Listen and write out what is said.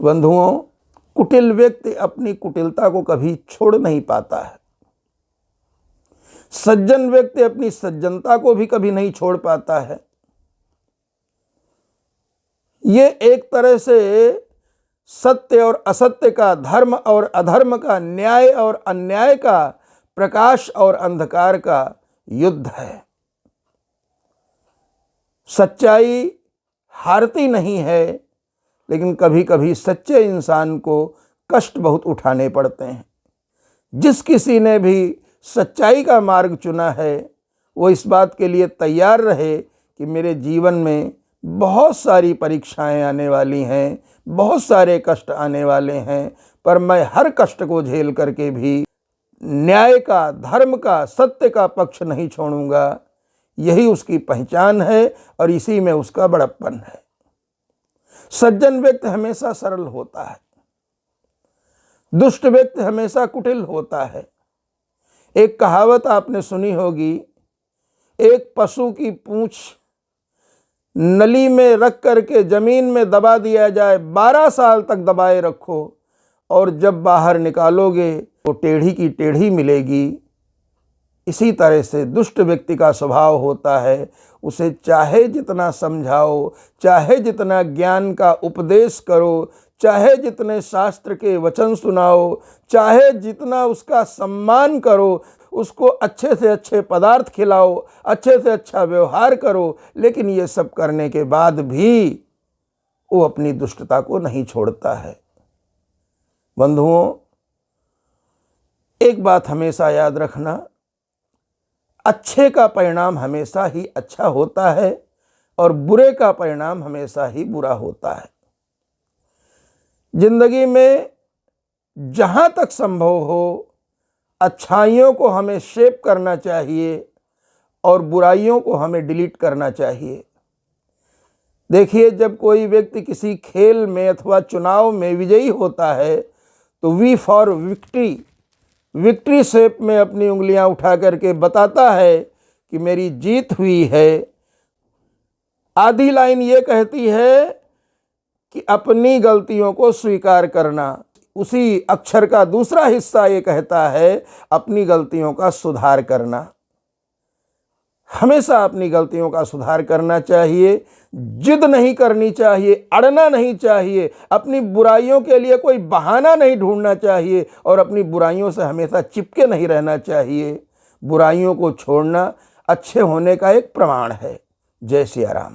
बंधुओं, कुटिल व्यक्ति अपनी कुटिलता को कभी छोड़ नहीं पाता है। सज्जन व्यक्ति अपनी सज्जनता को भी कभी नहीं छोड़ पाता है। ये एक तरह से सत्य और असत्य का, धर्म और अधर्म का, न्याय और अन्याय का, प्रकाश और अंधकार का युद्ध है। सच्चाई हारती नहीं है, लेकिन कभी कभी सच्चे इंसान को कष्ट बहुत उठाने पड़ते हैं। जिस किसी ने भी सच्चाई का मार्ग चुना है, वो इस बात के लिए तैयार रहे कि मेरे जीवन में बहुत सारी परीक्षाएं आने वाली हैं, बहुत सारे कष्ट आने वाले हैं, पर मैं हर कष्ट को झेल करके भी न्याय का, धर्म का, सत्य का पक्ष नहीं छोड़ूंगा। यही उसकी पहचान है और इसी में उसका बड़प्पन है। सज्जन व्यक्ति हमेशा सरल होता है, दुष्ट व्यक्ति हमेशा कुटिल होता है। एक कहावत आपने सुनी होगी, एक पशु की पूंछ नली में रख करके जमीन में दबा दिया जाए, 12 साल तक दबाए रखो, और जब बाहर निकालोगे तो टेढ़ी की टेढ़ी मिलेगी। इसी तरह से दुष्ट व्यक्ति का स्वभाव होता है, उसे चाहे जितना समझाओ, चाहे जितना ज्ञान का उपदेश करो, चाहे जितने शास्त्र के वचन सुनाओ, चाहे जितना उसका सम्मान करो, उसको अच्छे से अच्छे पदार्थ खिलाओ, अच्छे से अच्छा व्यवहार करो, लेकिन ये सब करने के बाद भी वो अपनी दुष्टता को नहीं छोड़ता है। बंधुओं, एक बात हमेशा याद रखना, अच्छे का परिणाम हमेशा ही अच्छा होता है और बुरे का परिणाम हमेशा ही बुरा होता है। जिंदगी में जहाँ तक संभव हो, अच्छाइयों को हमें शेप करना चाहिए और बुराइयों को हमें डिलीट करना चाहिए। देखिए, जब कोई व्यक्ति किसी खेल में अथवा चुनाव में विजयी होता है तो वी फॉर विक्ट्री शेप में अपनी उंगलियां उठा करके बताता है कि मेरी जीत हुई है। आधी लाइन ये कहती है कि अपनी गलतियों को स्वीकार करना। उसी अक्षर का दूसरा हिस्सा ये कहता है अपनी गलतियों का सुधार करना। हमेशा अपनी गलतियों का सुधार करना चाहिए, जिद नहीं करनी चाहिए, अड़ना नहीं चाहिए, अपनी बुराइयों के लिए कोई बहाना नहीं ढूंढना चाहिए और अपनी बुराइयों से हमेशा चिपके नहीं रहना चाहिए। बुराइयों को छोड़ना अच्छे होने का एक प्रमाण है। जय सिया राम।